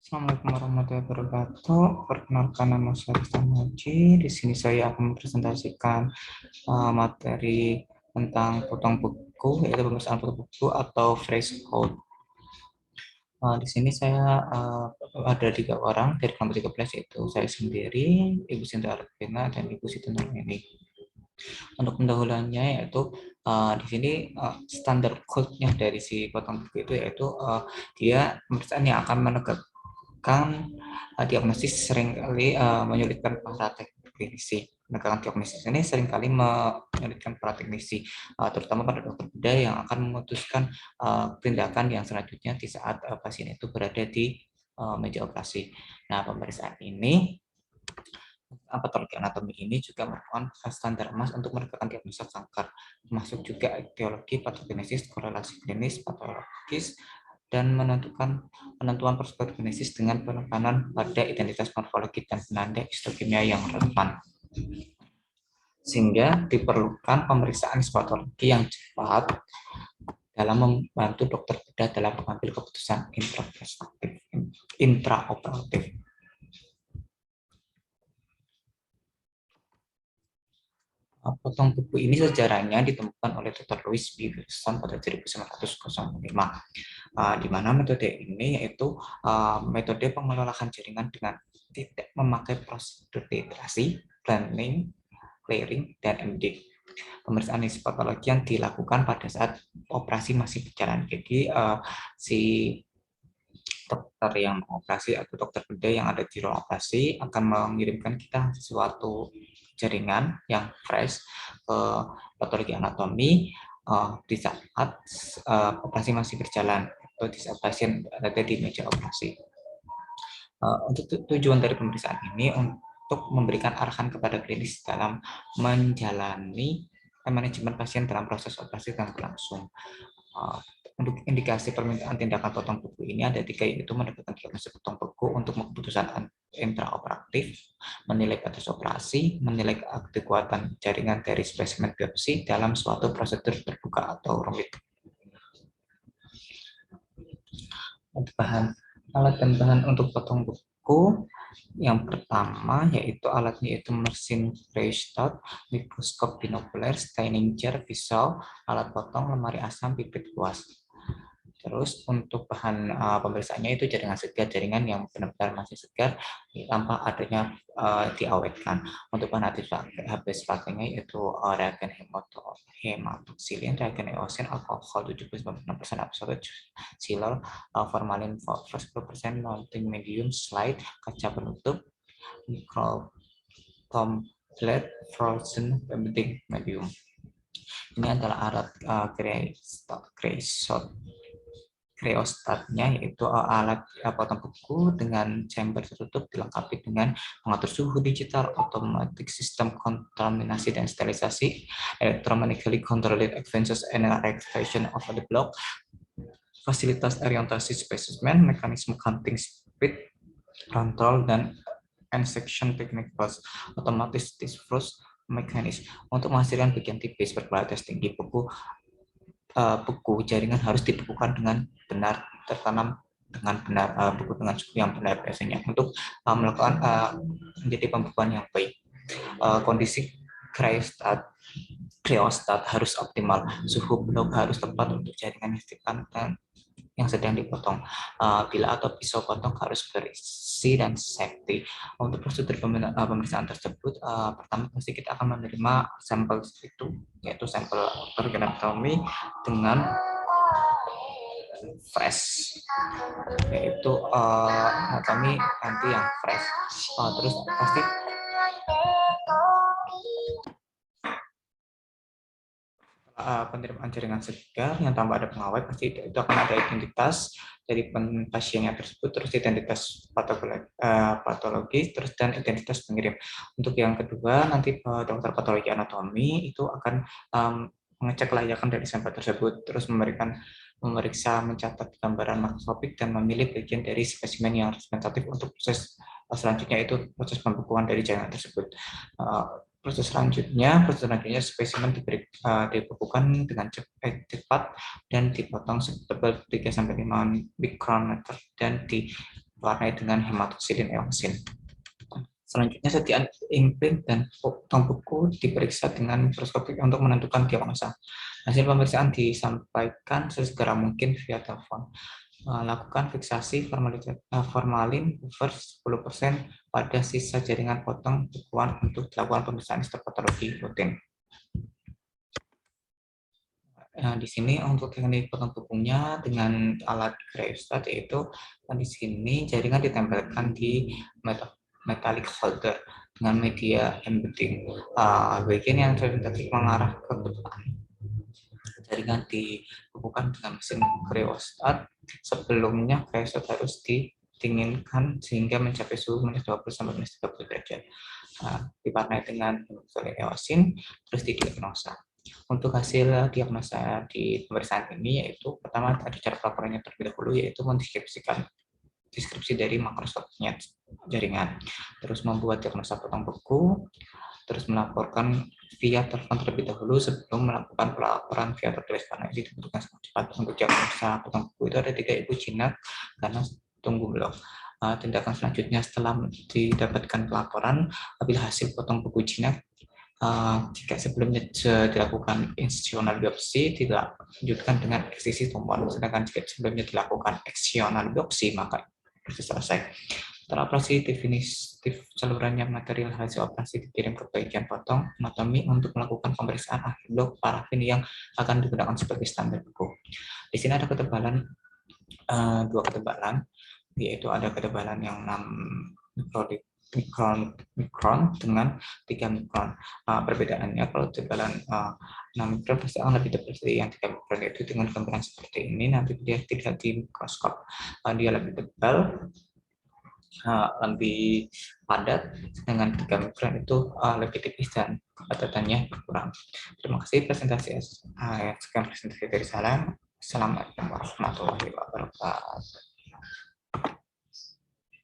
Assalamualaikum warahmatullahi wabarakatuh. Perkenalkan, nama saya Rizwan Haji. Di sini saya akan mempresentasikan materi tentang potong buku, yaitu pemeriksaan potong buku atau phrase code. Di sini saya ada 3 orang dari kelompok 13, yaitu saya sendiri, Ibu Sinta Arvina, dan Ibu Siti Nurmini. Untuk pendahuluannya yaitu di sini standar code-nya dari si potong buku itu yaitu dia pemeriksaan yang akan menegakkan diagnosis seringkali menyulitkan para teknisi. Penegakan diagnosis ini seringkali menyulitkan para teknisi, terutama pada dokter bedah yang akan memutuskan tindakan yang selanjutnya di saat pasien itu berada di meja operasi. Nah, pemeriksaan ini patologi anatomi ini juga merupakan standar emas untuk menegakkan diagnosa kanker, termasuk juga etiologi, patogenesis, korelasi klinis, patologis, dan penentuan prosedur genesis dengan penekanan pada identitas morfologi dan penanda histokimia yang relevan. Sehingga diperlukan pemeriksaan histopatologi yang cepat dalam membantu dokter bedah dalam mengambil keputusan intraoperatif. Potong buku ini sejarahnya ditemukan oleh Dr. Louis B. Wilson pada 1905, di mana metode ini yaitu metode pengelolaan jaringan dengan tidak memakai prosedur titrasi, planning, clearing, dan MD. Pemeriksaan histopatologi yang dilakukan pada saat operasi masih berjalan. Jadi si dokter yang mengoperasi atau dokter bedah yang ada di ruang operasi akan mengirimkan kita suatu jaringan yang fresh ke patologi anatomi di saat operasi masih berjalan atau di saat pasien ada di meja operasi. Untuk tujuan dari pemeriksaan ini untuk memberikan arahan kepada klinis dalam menjalani manajemen pasien dalam proses operasi yang berlangsung. Untuk indikasi permintaan tindakan potong buku ini ada 3, yaitu mendapatkan diagnosis potong buku untuk keputusan intraoperatif, menilai batas operasi, menilai kekuatan jaringan dari spesimen biopsi dalam suatu prosedur terbuka atau rumit. Untuk alat dan bahan untuk potong buku, yang pertama yaitu alatnya yaitu mesin Freistadt, mikroskop binokuler, staining jar, pisau, alat potong, lemari asam, pipet kuas. Terus untuk bahan pemeriksaannya itu jaringan segar, jaringan yang benar-benar masih segar tanpa adanya diawetkan. Untuk bahan habis pakainya yaitu reagen hematoxylin, reagen eosin, alkohol 79% absolut, silol, formalin 40%, mounting medium, slide, kaca penutup, microtome frozen bending medium. Ini adalah alat kreostatnya, yaitu alat potong buku dengan chamber tertutup dilengkapi dengan pengatur suhu digital, automatic system kontaminasi dan sterilisasi, electromagnetically controlled advances and extraction of the block, fasilitas orientasi spesimen, mekanisme counting speed control, dan section technique plus otomatis diffuse mekanis untuk menghasilkan bagian tipis berkualitas tinggi. Buku jaringan harus dibekukan dengan benar, tertanam dengan benar, buku dengan suhu yang benar biasanya untuk melakukan menjadi pembekuan yang baik. Kondisi kriostat harus optimal, suhu blok harus tepat untuk jaringan yang sedang dipotong. Bila atau pisau potong harus berisi dan safety. Untuk prosedur pemeriksaan tersebut, pertama pasti kita akan menerima sampel itu, yaitu sampel organotomi dengan fresh, yaitu anatomi nanti yang fresh. Terus pasti penerimaan jaringan segar yang tanpa ada pengawet, pasti itu akan ada identitas dari pasiennya tersebut, terus identitas patologi, terus dan identitas pengirim. Untuk yang kedua, nanti dokter patologi anatomi itu akan mengecek kelayakan dari sampel tersebut, terus memeriksa, mencatat gambaran makroskopik, dan memilih bagian dari spesimen yang representatif untuk proses selanjutnya, itu proses pembekuan dari jaringan tersebut. Proses selanjutnya spesimen dibekukan dengan cepat dan dipotong setebal 3-5 mikrometer dan diwarnai dengan hematosilin eosin. Selanjutnya setiap imprint dan potong buku diperiksa dengan mikroskopik untuk menentukan diagnosa. Hasil pemeriksaan disampaikan sesegera mungkin via telepon. Lakukan fiksasi formalin buffer 10% pada sisa jaringan potong bukuan untuk dilakukan pemeriksaan histopatologi rutin. Di sini untuk teknik potong bukunya dengan alat cryostat, yaitu di sini jaringan ditempelkan di metallic holder dengan media embedding. Bagian yang terdeteksi mengarah ke depan. Jaringan dibukukan dengan mesin cryostat. Sebelumnya cryostat harus didinginkan sehingga mencapai suhu minus 20 sampai minus 30 derajat. Diwarnai dengan eosin, terus didiagnosa. Untuk hasil diagnosa di pemeriksaan ini yaitu pertama ada cara pelaporannya terlebih dahulu, yaitu mendeskripsikan deskripsi dari makroskopnya jaringan, terus membuat diagnosa potong beku, terus melaporkan via telepon terlebih dahulu sebelum melakukan pelaporan via tertulis, karena ini dibutuhkan sangat cepat. Untuk diagnosa potong beku itu ada 3 ibu jinak karena tunggu belum. Tindakan selanjutnya setelah didapatkan pelaporan, apabila hasil potong buku jinak jika sebelumnya dilakukan insisional biopsi, dilanjutkan dengan eksisi tumor. Sedangkan jika sebelumnya dilakukan eksional biopsi, maka proses selesai. Setelah operasi, definitif salurannya material hasil operasi dikirim ke bagian potong anatomi untuk melakukan pemeriksaan akhir blok parafin yang akan digunakan sebagai standar buku. Di sini ada ketebalan 2 ketebalan, yaitu ada ketebalan yang 6 mikron dengan 3 mikron. Perbedaannya kalau tebalan 6 mikron pasti akan lebih tebal dari yang 3 mikron, yaitu dengan gambaran seperti ini. Nanti dia tidak di mikroskop, dia lebih tebal, lebih padat, dengan 3 mikron itu lebih tipis dan kepadatannya berkurang. Terima kasih presentasi. Sekian presentasi dari saya. Assalamualaikum warahmatullahi wabarakatuh.